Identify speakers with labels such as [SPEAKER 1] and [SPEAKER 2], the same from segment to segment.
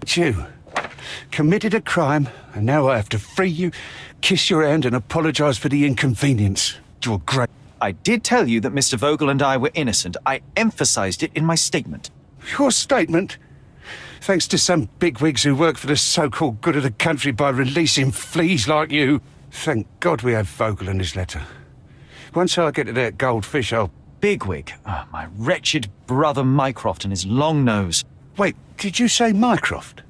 [SPEAKER 1] It's you. Committed a crime, and now I have to free you, kiss your hand, and apologise for the inconvenience. You're great.
[SPEAKER 2] I did tell you that Mr. Vogel and I were innocent. I emphasized it in my statement.
[SPEAKER 1] Your statement? Thanks to some bigwigs who work for the so-called good of the country by releasing fleas like you. Thank God we have Vogel in his letter. Once I get to that goldfish, I'll...
[SPEAKER 2] Bigwig? Oh, my wretched brother Mycroft and his long nose.
[SPEAKER 1] Wait, did you say Mycroft?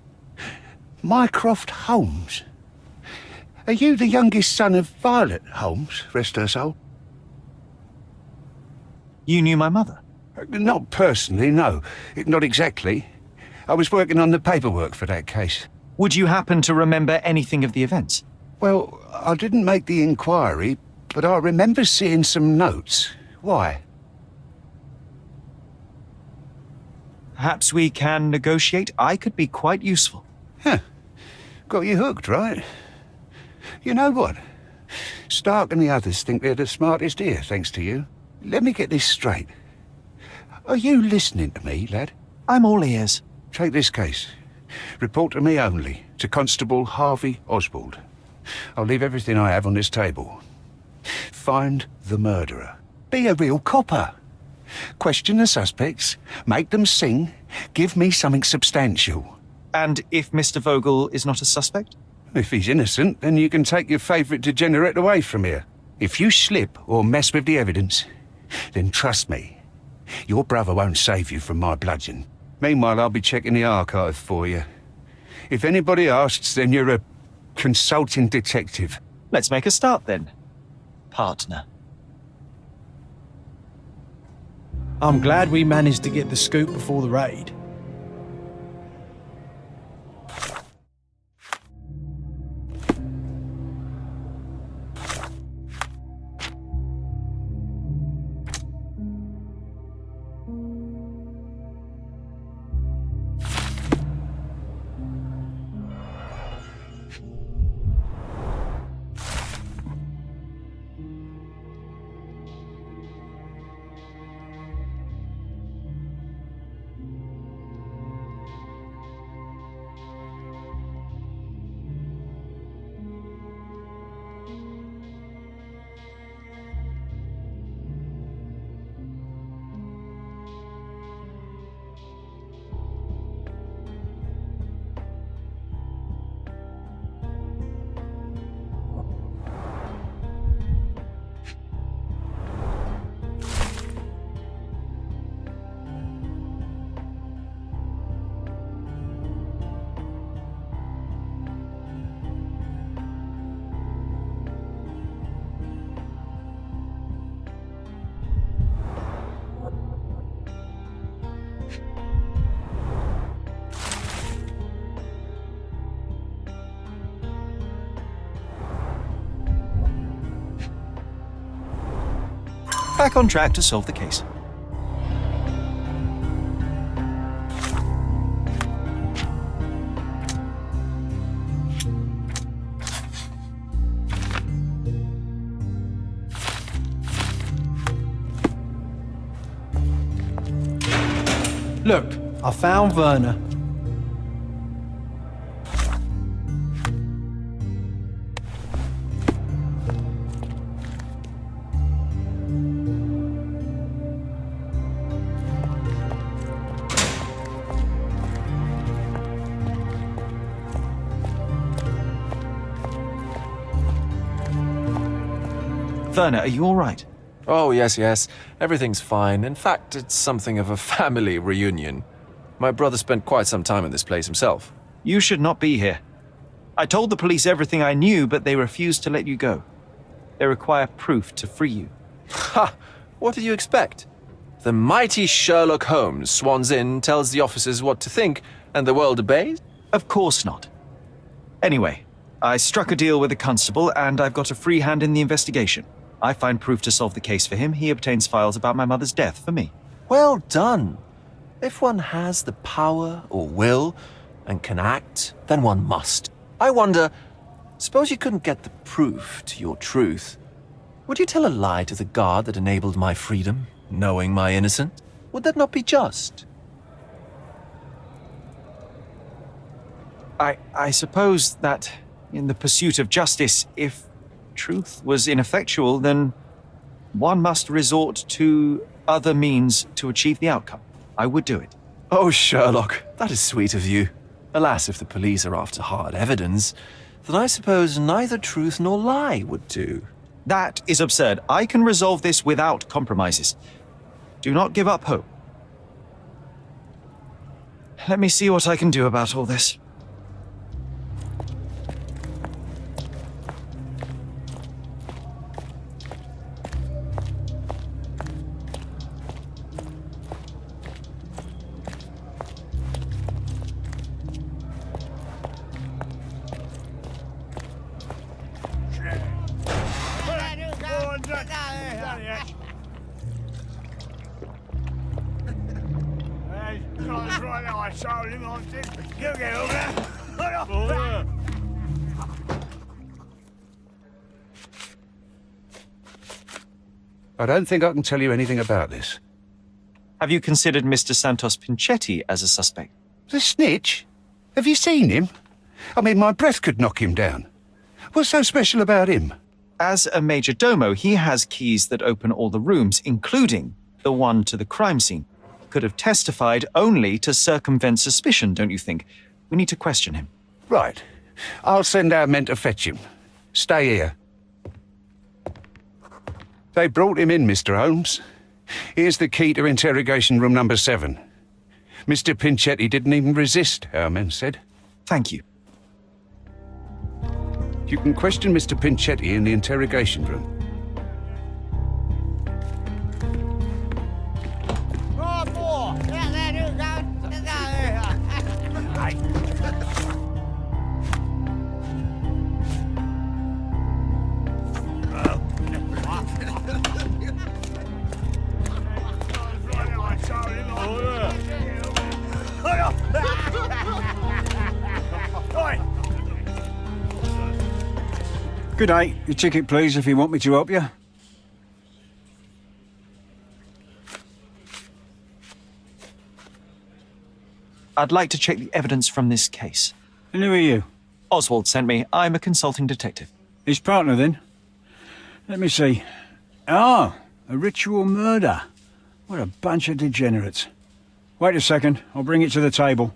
[SPEAKER 1] Mycroft Holmes? Are you the youngest son of Violet Holmes, rest her soul?
[SPEAKER 2] You knew my mother?
[SPEAKER 1] Not personally, no. Not exactly. I was working on the paperwork for that case.
[SPEAKER 2] Would you happen to remember anything of the events?
[SPEAKER 1] Well, I didn't make the inquiry, but I remember seeing some notes. Why?
[SPEAKER 2] Perhaps we can negotiate. I could be quite useful.
[SPEAKER 1] Huh. Got you hooked, right? You know what? Stark and the others think they're the smartest here, thanks to you. Let me get this straight. Are you listening to me, lad?
[SPEAKER 2] I'm all ears.
[SPEAKER 1] Take this case. Report to me only, to Constable Harvey Oswald. I'll leave everything I have on this table. Find the murderer. Be a real copper. Question the suspects, make them sing, give me something substantial.
[SPEAKER 2] And if Mr. Vogel is not a suspect?
[SPEAKER 1] If he's innocent, then you can take your favourite degenerate away from here. If you slip or mess with the evidence, then trust me, your brother won't save you from my bludgeon. Meanwhile, I'll be checking the archive for you. If anybody asks, then you're a consulting detective.
[SPEAKER 2] Let's make a start then, partner.
[SPEAKER 3] I'm glad we managed to get the scoop before the raid.
[SPEAKER 2] Back on track to solve the case.
[SPEAKER 3] Look, I found Werner.
[SPEAKER 2] Werner, are you all right?
[SPEAKER 4] Oh, yes. Everything's fine. In fact, it's something of a family reunion. My brother spent quite some time in this place himself.
[SPEAKER 2] You should not be here. I told the police everything I knew, but they refused to let you go. They require proof to free you.
[SPEAKER 4] Ha! What did you expect? The mighty Sherlock Holmes swans in, tells the officers what to think, and the world obeys?
[SPEAKER 2] Of course not. Anyway, I struck a deal with the constable, and I've got a free hand in the investigation. I find proof to solve the case for him. He obtains files about my mother's death for me.
[SPEAKER 4] Well done. If one has the power or will and can act, then one must. I wonder, suppose you couldn't get the proof to your truth. Would you tell a lie to the guard that enabled my freedom, knowing my innocence? Would that not be just?
[SPEAKER 2] I suppose that in the pursuit of justice, if truth was ineffectual, then one must resort to other means to achieve the outcome. I would do it.
[SPEAKER 4] Oh, Sherlock, that is sweet of you. Alas, if the police are after hard evidence, then I suppose neither truth nor lie would do.
[SPEAKER 2] That is absurd. I can resolve this without compromises. Do not give up hope. Let me see what I can do about all this.
[SPEAKER 1] I don't think I can tell you anything about this.
[SPEAKER 2] Have you considered Mr. Santos Pinchetti as a suspect?
[SPEAKER 1] The snitch? Have you seen him? I mean, my breath could knock him down. What's so special about him?
[SPEAKER 2] As a major domo, he has keys that open all the rooms, including the one to the crime scene. Could have testified only to circumvent suspicion, don't you think? We need to question him.
[SPEAKER 1] Right. I'll send our men to fetch him. Stay here. They brought him in, Mr. Holmes. Here's the key to interrogation room number 7. Mr. Pinchetti didn't even resist, our men said.
[SPEAKER 2] Thank you.
[SPEAKER 1] You can question Mr. Pinchetti in the interrogation room.
[SPEAKER 5] Good day. Your ticket, please, if you want me to help you.
[SPEAKER 2] I'd like to check the evidence from this case.
[SPEAKER 5] And who are you?
[SPEAKER 2] Oswald sent me. I'm a consulting detective.
[SPEAKER 5] His partner, then? Let me see. Ah, a ritual murder. What a bunch of degenerates. Wait a second. I'll bring it to the table.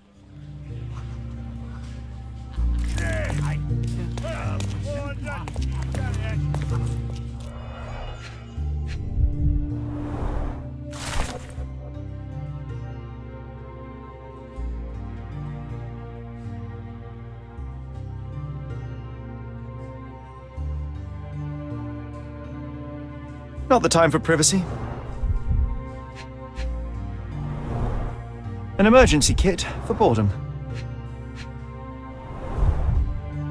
[SPEAKER 2] Not the time for privacy. An emergency kit for boredom.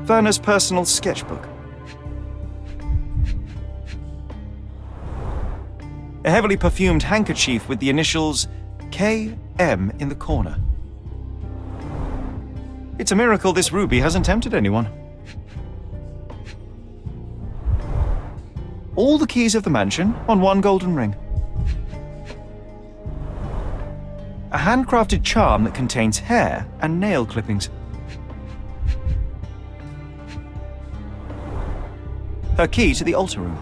[SPEAKER 2] Werner's personal sketchbook. A heavily perfumed handkerchief with the initials KM in the corner. It's a miracle this ruby hasn't tempted anyone. All the keys of the mansion on one golden ring. A handcrafted charm that contains hair and nail clippings. Her key to the altar room.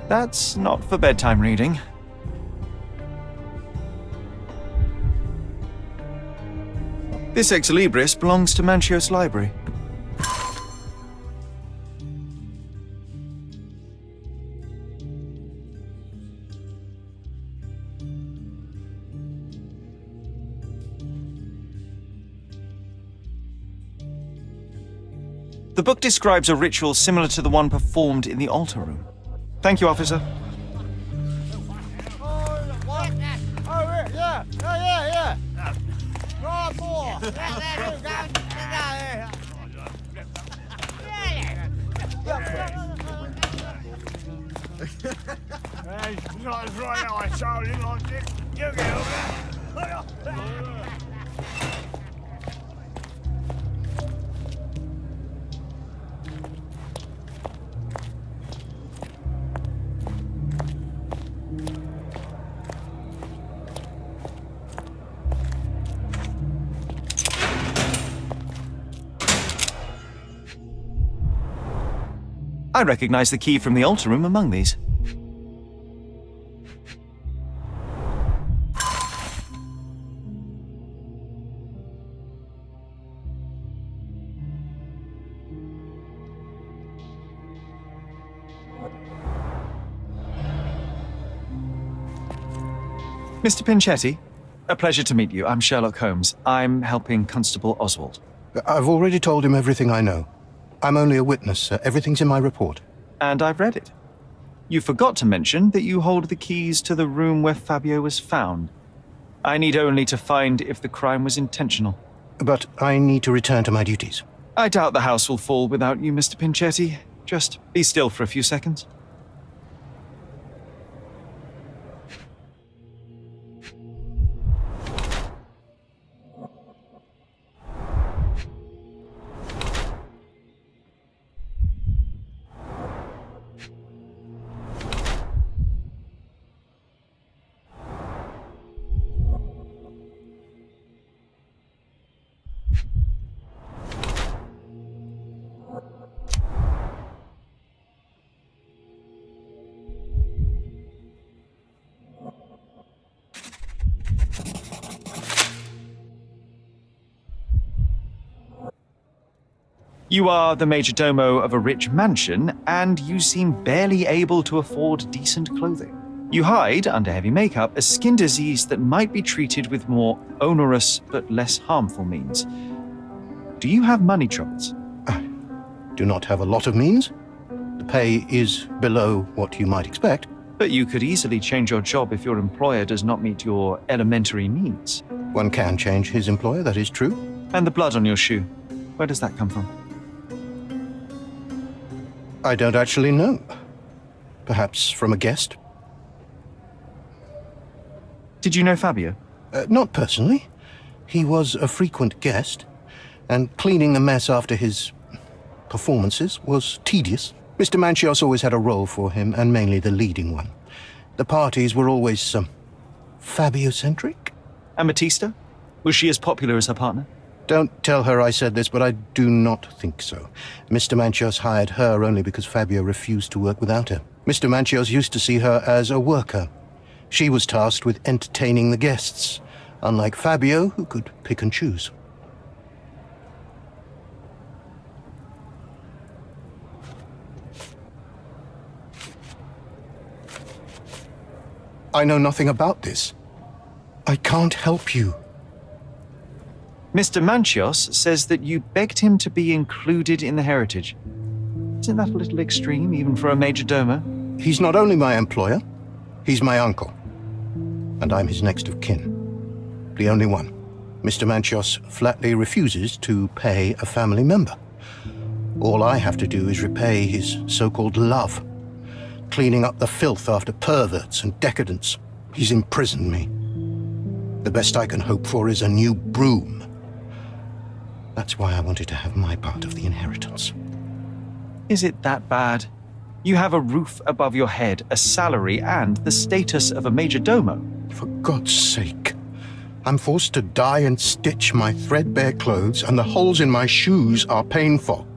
[SPEAKER 2] That's not for bedtime reading. This ex libris belongs to Manchios Library. The book describes a ritual similar to the one performed in the altar room. Thank you, officer. I recognize the key from the altar room among these. Mr. Pinchetti, a pleasure to meet you. I'm Sherlock Holmes. I'm helping Constable Oswald.
[SPEAKER 6] I've already told him everything I know. I'm only a witness, sir. Everything's in my report.
[SPEAKER 2] And I've read it. You forgot to mention that you hold the keys to the room where Fabio was found. I need only to find if the crime was intentional.
[SPEAKER 6] But I need to return to my duties.
[SPEAKER 2] I doubt the house will fall without you, Mr. Pinchetti. Just be still for a few seconds. You are the major domo of a rich mansion, and you seem barely able to afford decent clothing. You hide under heavy makeup a skin disease that might be treated with more onerous but less harmful means. Do you have money troubles?
[SPEAKER 6] I do not have a lot of means. The pay is below what you might expect.
[SPEAKER 2] But you could easily change your job if your employer does not meet your elementary needs.
[SPEAKER 6] One can change his employer, that is true.
[SPEAKER 2] And the blood on your shoe, where does that come from?
[SPEAKER 6] I don't actually know. Perhaps from a guest?
[SPEAKER 2] Did you know Fabio?
[SPEAKER 6] Not personally. He was a frequent guest, and cleaning the mess after his performances was tedious. Mr. Manchios always had a role for him, and mainly the leading one. The parties were always, Fabio-centric?
[SPEAKER 2] And Matista? Was she as popular as her partner?
[SPEAKER 6] Don't tell her I said this, but I do not think so. Mr. Manchios hired her only because Fabio refused to work without her. Mr. Manchios used to see her as a worker. She was tasked with entertaining the guests, unlike Fabio, who could pick and choose. I know nothing about this. I can't help you.
[SPEAKER 2] Mr. Manchios says that you begged him to be included in the heritage. Isn't that a little extreme, even for a major domo?
[SPEAKER 6] He's not only my employer, he's my uncle. And I'm his next of kin. The only one. Mr. Manchios flatly refuses to pay a family member. All I have to do is repay his so-called love, cleaning up the filth after perverts and decadents. He's imprisoned me. The best I can hope for is a new broom. That's why I wanted to have my part of the inheritance.
[SPEAKER 2] Is it that bad? You have a roof above your head, a salary, and the status of a major domo.
[SPEAKER 6] For God's sake. I'm forced to dye and stitch my threadbare clothes, and the holes in my shoes are painful.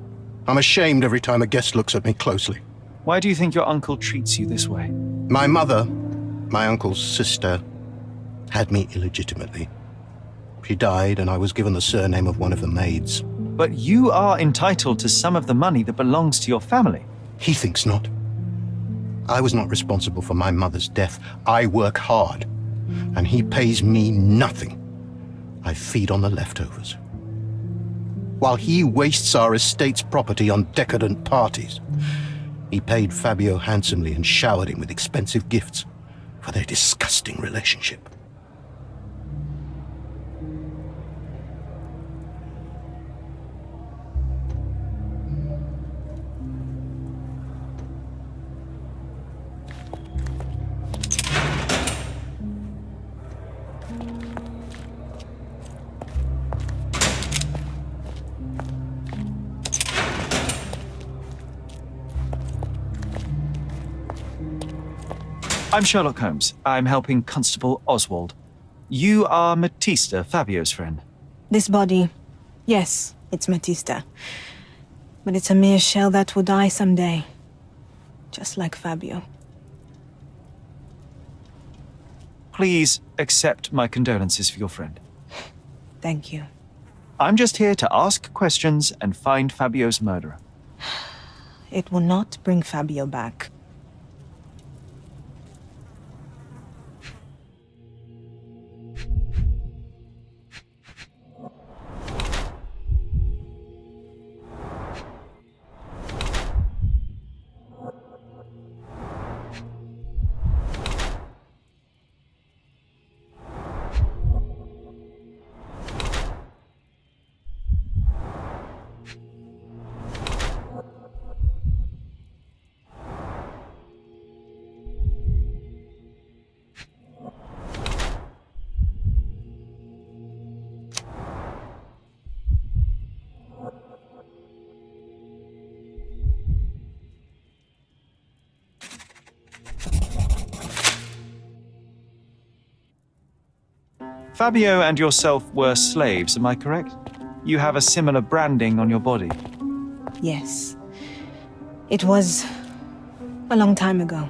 [SPEAKER 6] I'm ashamed every time a guest looks at me closely.
[SPEAKER 2] Why do you think your uncle treats you this way?
[SPEAKER 6] My mother, my uncle's sister, had me illegitimately. She died, and I was given the surname of one of the maids.
[SPEAKER 2] But you are entitled to some of the money that belongs to your family.
[SPEAKER 6] He thinks not. I was not responsible for my mother's death. I work hard, and he pays me nothing. I feed on the leftovers. While he wastes our estate's property on decadent parties, he paid Fabio handsomely and showered him with expensive gifts for their disgusting relationship.
[SPEAKER 2] I'm Sherlock Holmes. I'm helping Constable Oswald. You are Matista, Fabio's friend.
[SPEAKER 7] This body, yes, it's Matista. But it's a mere shell that will die someday. just like Fabio.
[SPEAKER 2] Please accept my condolences for your friend.
[SPEAKER 7] Thank you.
[SPEAKER 2] I'm just here to ask questions and find Fabio's murderer.
[SPEAKER 7] It will not bring Fabio back.
[SPEAKER 2] Fabio and yourself were slaves, am I correct? You have a similar branding on your body.
[SPEAKER 7] Yes. It was a long time ago.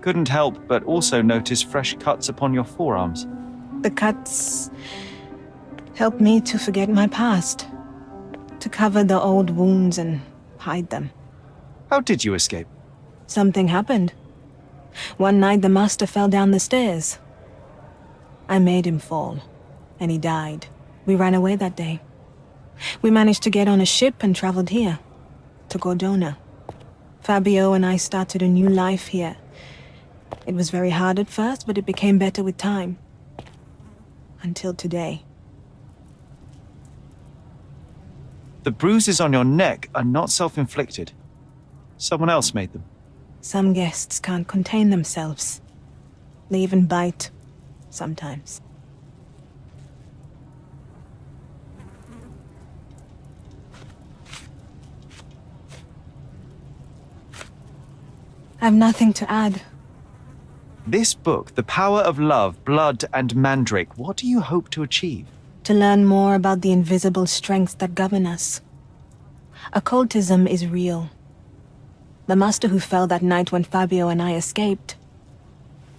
[SPEAKER 2] Couldn't help but also notice fresh cuts upon your forearms.
[SPEAKER 7] The cuts helped me to forget my past, to cover the old wounds and hide them.
[SPEAKER 2] How did you escape?
[SPEAKER 7] Something happened. One night the master fell down the stairs. I made him fall, and he died. We ran away that day. We managed to get on a ship and traveled here, to Gordona. Fabio and I started a new life here. It was very hard at first, but it became better with time. Until today.
[SPEAKER 2] The bruises on your neck are not self-inflicted. Someone else made them.
[SPEAKER 7] Some guests can't contain themselves. They even bite, sometimes. I've nothing to add.
[SPEAKER 2] This book, The Power of Love, Blood, and Mandrake, what do you hope to achieve?
[SPEAKER 7] To learn more about the invisible strengths that govern us. Occultism is real. The master who fell that night when Fabio and I escaped,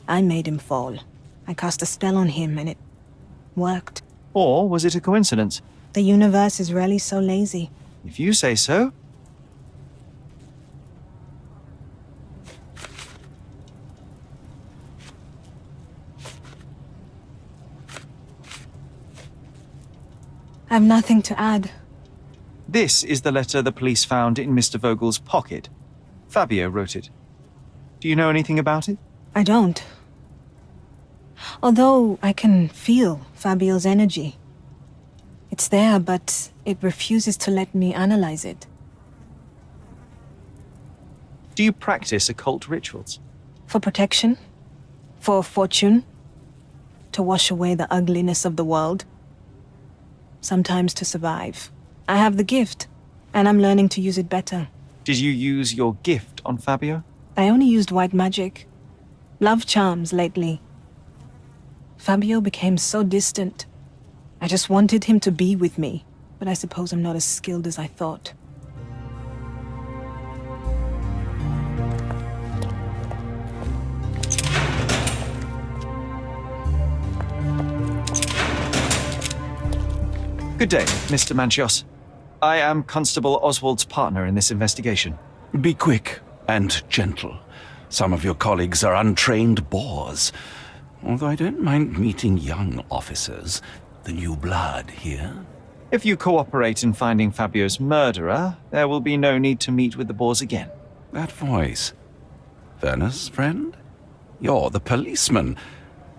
[SPEAKER 7] I made him fall. I cast a spell on him and it worked.
[SPEAKER 2] Or was it a coincidence?
[SPEAKER 7] The universe is rarely so lazy.
[SPEAKER 2] If you say so.
[SPEAKER 7] I've nothing to add.
[SPEAKER 2] This is the letter the police found in Mr. Vogel's pocket. Fabio wrote it. Do you know anything about it?
[SPEAKER 7] I don't. Although I can feel Fabio's energy. It's there, but it refuses to let me analyze it.
[SPEAKER 2] Do you practice occult rituals?
[SPEAKER 7] For protection? For fortune? To wash away the ugliness of the world? Sometimes to survive. I have the gift, and I'm learning to use it better.
[SPEAKER 2] Did you use your gift on Fabio?
[SPEAKER 7] I only used white magic. Love charms lately. Fabio became so distant. I just wanted him to be with me, but I suppose I'm not as skilled as I thought.
[SPEAKER 2] Good day, Mr. Manchios. I am Constable Oswald's partner in this investigation.
[SPEAKER 1] Be quick and gentle. Some of your colleagues are untrained boors. Although I don't mind meeting young officers, the new blood here.
[SPEAKER 2] If you cooperate in finding Fabio's murderer, there will be no need to meet with the Boers again.
[SPEAKER 1] That voice. Werner's friend? You're the policeman.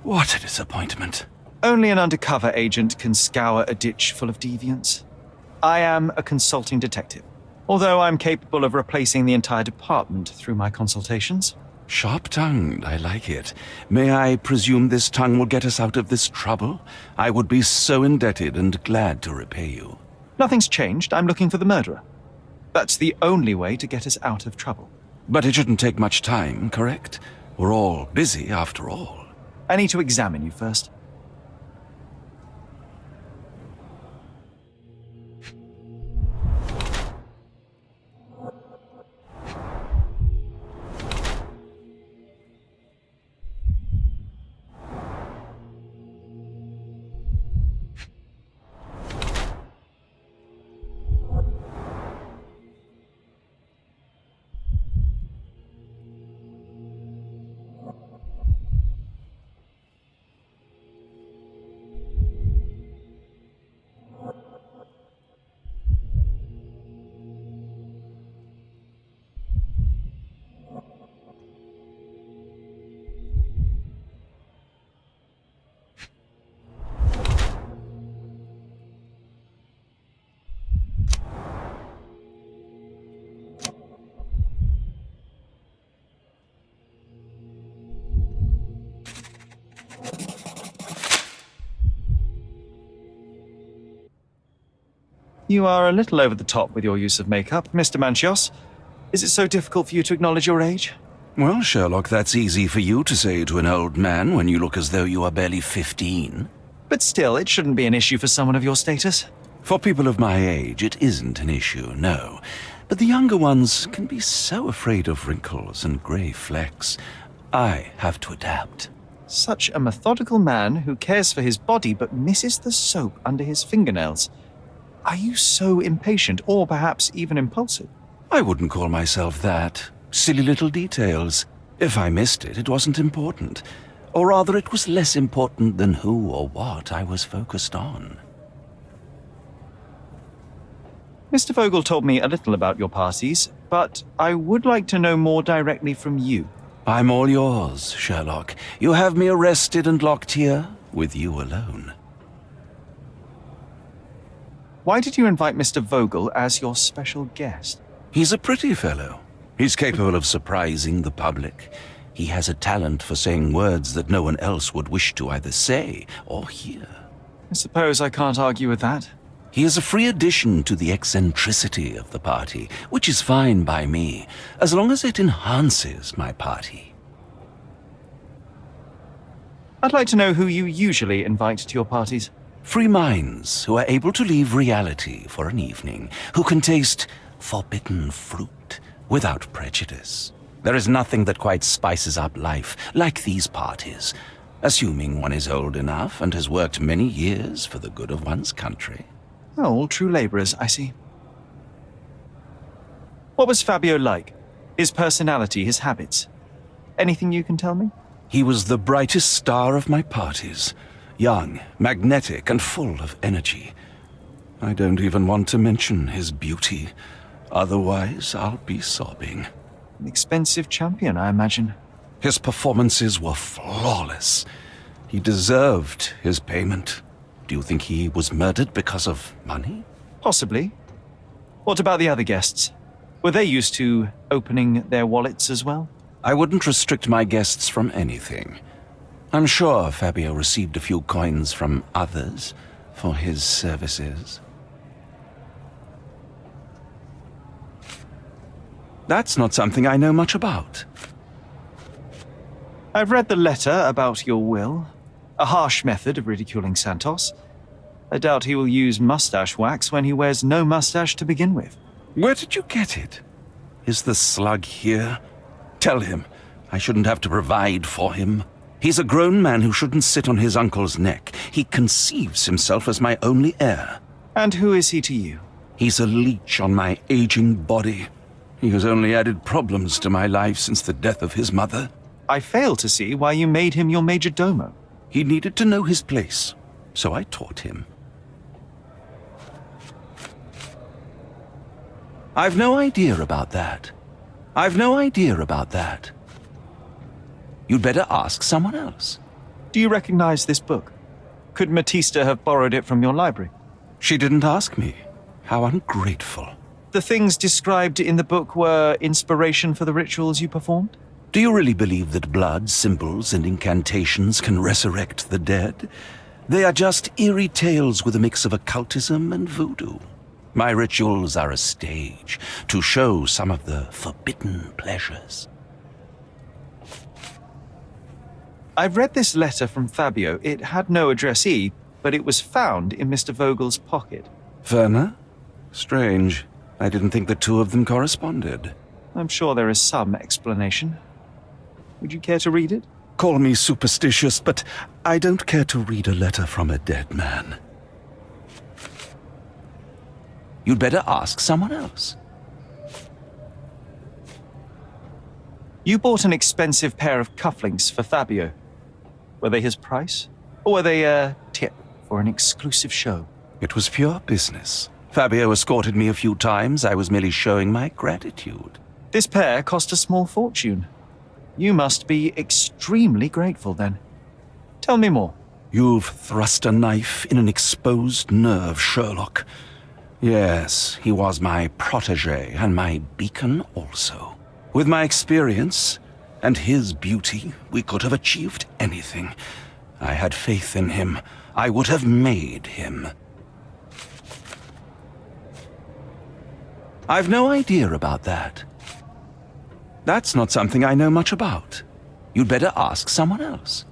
[SPEAKER 1] What a disappointment.
[SPEAKER 2] Only an undercover agent can scour a ditch full of deviants. I am a consulting detective, although I'm capable of replacing the entire department through my consultations.
[SPEAKER 1] Sharp-tongued, I like it. May I presume this tongue will get us out of this trouble? I would be so indebted and glad to repay you.
[SPEAKER 2] Nothing's changed. I'm looking for the murderer. That's the only way to get us out of trouble.
[SPEAKER 1] But it shouldn't take much time, correct? We're all busy, after all.
[SPEAKER 2] I need to examine you first. You are a little over the top with your use of makeup, Mr. Manchios. Is it so difficult for you to acknowledge your age?
[SPEAKER 1] Well, Sherlock, that's easy for you to say to an old man when you look as though you are barely 15.
[SPEAKER 2] But still, it shouldn't be an issue for someone of your status.
[SPEAKER 1] For people of my age, it isn't an issue, no. But the younger ones can be so afraid of wrinkles and grey flecks. I have to adapt.
[SPEAKER 2] Such a methodical man who cares for his body but misses the soap under his fingernails. Are you so impatient, or perhaps even impulsive?
[SPEAKER 1] I wouldn't call myself that. Silly little details. If I missed it, it wasn't important. Or rather, it was less important than who or what I was focused on.
[SPEAKER 2] Mr. Vogel told me a little about your parties, but I would like to know more directly from you.
[SPEAKER 1] I'm all yours, Sherlock. You have me arrested and locked here with you alone.
[SPEAKER 2] Why did you invite Mr. Vogel as your special guest?
[SPEAKER 1] He's a pretty fellow. He's capable of surprising the public. He has a talent for saying words that no one else would wish to either say or hear.
[SPEAKER 2] I suppose I can't argue with that.
[SPEAKER 1] He is a free addition to the eccentricity of the party, which is fine by me, as long as it enhances my party.
[SPEAKER 2] I'd like to know who you usually invite to your parties.
[SPEAKER 1] Free minds who are able to leave reality for an evening, who can taste forbidden fruit without prejudice. There is nothing that quite spices up life like these parties, assuming one is old enough and has worked many years for the good of one's country.
[SPEAKER 2] Oh, all true laborers, I see. What was Fabio like? His personality, his habits? Anything you can tell me?
[SPEAKER 1] He was the brightest star of my parties. Young, magnetic, and full of energy. I don't even want to mention his beauty. Otherwise, I'll be sobbing.
[SPEAKER 2] An expensive champion, I imagine.
[SPEAKER 1] His performances were flawless. He deserved his payment. Do you think he was murdered because of money?
[SPEAKER 2] Possibly. What about the other guests? Were they used to opening their wallets as well?
[SPEAKER 1] I wouldn't restrict my guests from anything. I'm sure Fabio received a few coins from others for his services. That's not something I know much about.
[SPEAKER 2] I've read the letter about your will. A harsh method of ridiculing Santos. I doubt he will use mustache wax when he wears no mustache to begin with.
[SPEAKER 1] Where did you get it? Is the slug here? Tell him I shouldn't have to provide for him. He's a grown man who shouldn't sit on his uncle's neck. He conceives himself as my only heir.
[SPEAKER 2] And who is he to you?
[SPEAKER 1] He's a leech on my aging body. He has only added problems to my life since the death of his mother.
[SPEAKER 2] I fail to see why you made him your major domo.
[SPEAKER 1] He needed to know his place, so I taught him. I've no idea about that. You'd better ask someone else.
[SPEAKER 2] Do you recognize this book? Could Matista have borrowed it from your library?
[SPEAKER 1] She didn't ask me. How ungrateful.
[SPEAKER 2] The things described in the book were inspiration for the rituals you performed?
[SPEAKER 1] Do you really believe that blood, symbols, and incantations can resurrect the dead? They are just eerie tales with a mix of occultism and voodoo. My rituals are a stage to show some of the forbidden pleasures.
[SPEAKER 2] I've read this letter from Fabio. It had no addressee, but it was found in Mr. Vogel's pocket.
[SPEAKER 1] Werner? Strange. I didn't think the two of them corresponded.
[SPEAKER 2] I'm sure there is some explanation. Would you care to read it?
[SPEAKER 1] Call me superstitious, but I don't care to read a letter from a dead man. You'd better ask someone else.
[SPEAKER 2] You bought an expensive pair of cufflinks for Fabio. Were they his price? Or were they a tip for an exclusive show?
[SPEAKER 1] It was pure business. Fabio escorted me a few times. I was merely showing my gratitude.
[SPEAKER 2] This pair cost a small fortune. You must be extremely grateful then. Tell me more.
[SPEAKER 1] You've thrust a knife in an exposed nerve, Sherlock. Yes, he was my protégé and my beacon also. With my experience and his beauty, we could have achieved anything. I had faith in him. I would have made him.
[SPEAKER 8] I've no idea about that. That's not something I know much about. You'd better ask someone else.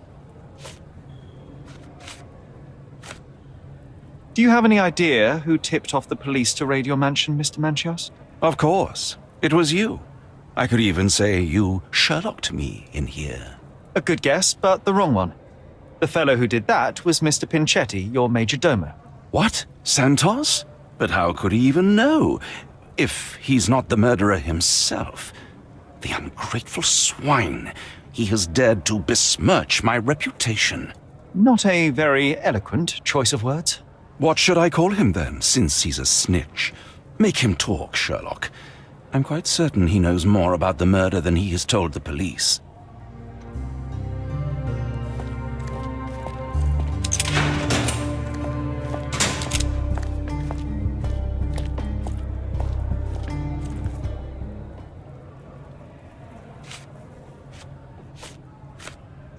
[SPEAKER 2] Do you have any idea who tipped off the police to raid your mansion, Mr. Manchios?
[SPEAKER 8] Of course. It was you. I could even say you Sherlocked me in here.
[SPEAKER 2] A good guess, but the wrong one. The fellow who did that was Mr. Pinchetti, your major domo.
[SPEAKER 8] What? Santos? But how could he even know? If he's not the murderer himself. The ungrateful swine. He has dared to besmirch my reputation.
[SPEAKER 2] Not a very eloquent choice of words.
[SPEAKER 8] What should I call him then, since he's a snitch? Make him talk, Sherlock. I'm quite certain he knows more about the murder than he has told the police.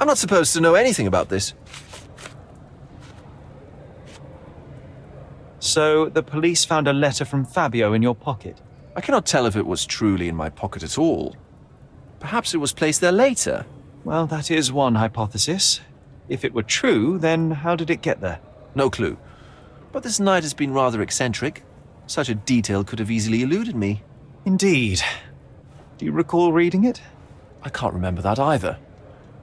[SPEAKER 4] I'm not supposed to know anything about this.
[SPEAKER 2] So the police found a letter from Fabio in your pocket.
[SPEAKER 4] I cannot tell if it was truly in my pocket at all. Perhaps it was placed there later.
[SPEAKER 2] Well, that is one hypothesis. If it were true, then how did it get there?
[SPEAKER 4] No clue. But this night has been rather eccentric. Such a detail could have easily eluded me.
[SPEAKER 2] Indeed. Do you recall reading it?
[SPEAKER 4] I can't remember that either.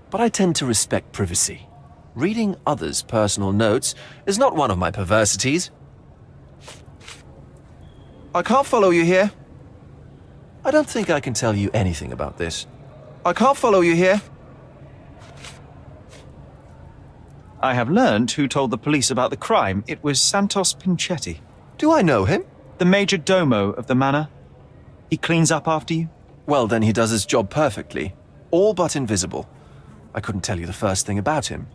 [SPEAKER 4] But I tend to respect privacy. Reading others' personal notes is not one of my perversities. I can't follow you here. I don't think I can tell you anything about this. I can't follow you here.
[SPEAKER 2] I have learned who told the police about the crime. It was Santos Pinchetti,
[SPEAKER 4] Do I know him?
[SPEAKER 2] the major domo of the manor. He cleans up after you?
[SPEAKER 4] Well, then he does his job perfectly. All but invisible. I couldn't tell you the first thing about him.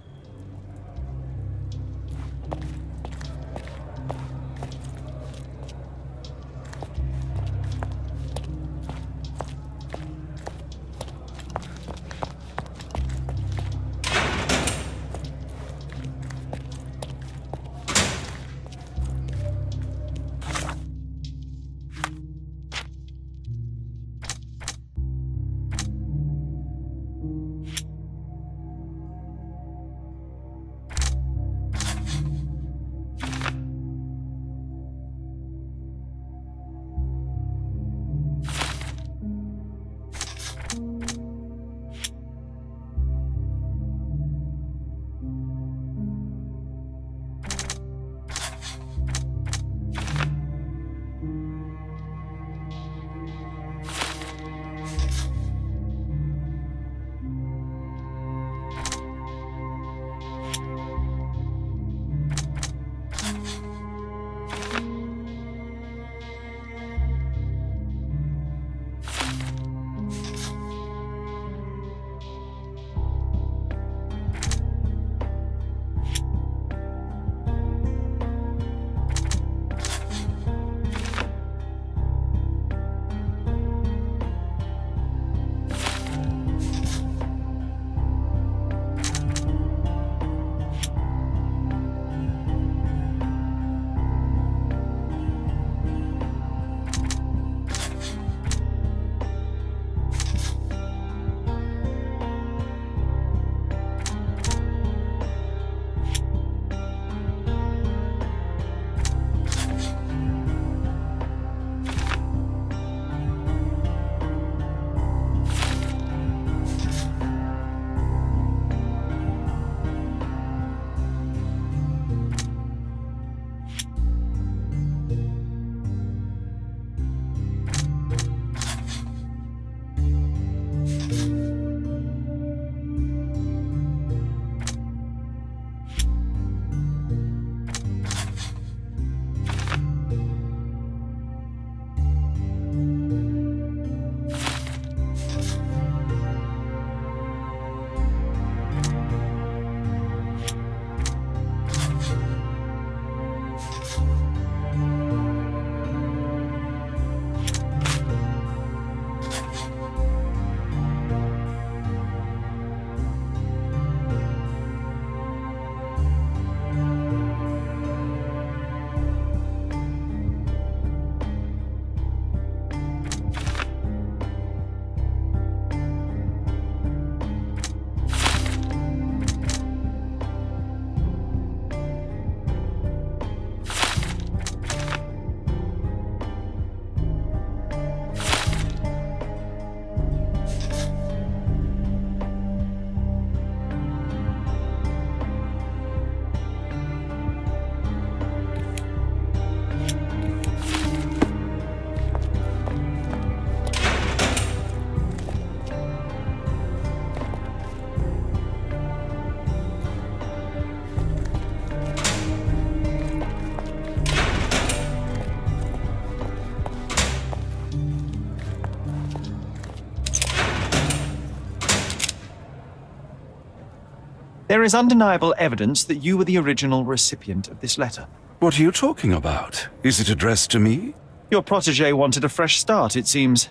[SPEAKER 2] There is undeniable evidence that you were the original recipient of this letter.
[SPEAKER 8] What are you talking about? Is it addressed to me?
[SPEAKER 2] Your protege wanted a fresh start, it seems.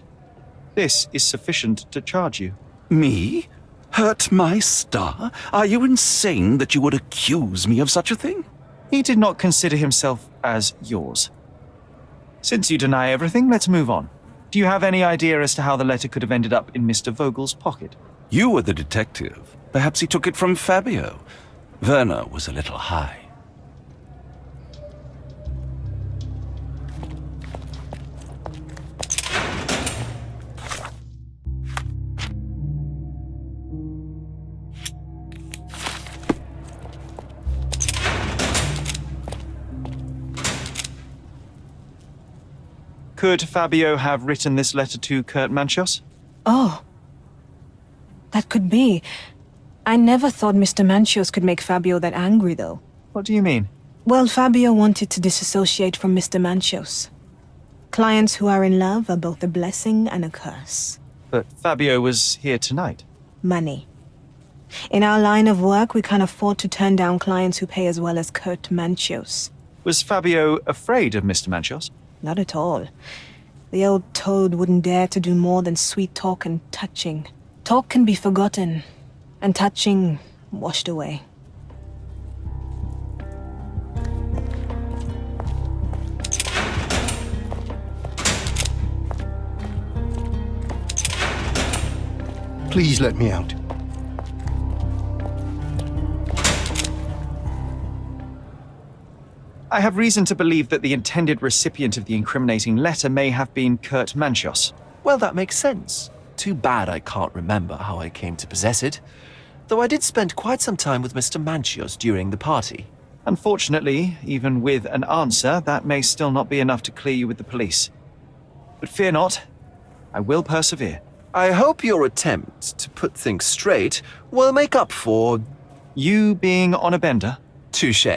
[SPEAKER 2] This is sufficient to charge you.
[SPEAKER 8] Me? Hurt my star? Are you insane that you would accuse me of such a thing?
[SPEAKER 2] He did not consider himself as yours. Since you deny everything, let's move on. Do you have any idea as to how the letter could have ended up in Mr. Vogel's pocket?
[SPEAKER 8] You were the detective. Perhaps he took it from Fabio. Werner was a little high.
[SPEAKER 2] Could Fabio have written this letter to Kurt Manchos?
[SPEAKER 7] Oh. That could be. I never thought Mr. Manchos could make Fabio that angry, though.
[SPEAKER 2] What do you mean?
[SPEAKER 7] Well, Fabio wanted to disassociate from Mr. Manchos. Clients who are in love are both a blessing and a curse.
[SPEAKER 2] But Fabio was here tonight.
[SPEAKER 7] Money. In our line of work, we can't afford to turn down clients who pay as well as Kurt Manchos.
[SPEAKER 2] Was Fabio afraid of Mr. Manchos?
[SPEAKER 7] Not at all. The old toad wouldn't dare to do more than sweet talk and touching. Talk can be forgotten, and touching washed away.
[SPEAKER 6] Please let me out.
[SPEAKER 2] I have reason to believe that the intended recipient of the incriminating letter may have been Kurt Manchos.
[SPEAKER 4] Well, that makes sense. Too bad I can't remember how I came to possess it. Though I did spend quite some time with Mr. Manchios during the party.
[SPEAKER 2] Unfortunately, even with an answer, that may still not be enough to clear you with the police. But fear not, I will persevere.
[SPEAKER 4] I hope your attempt to put things straight will make up for...
[SPEAKER 2] You being on a bender?
[SPEAKER 4] touche.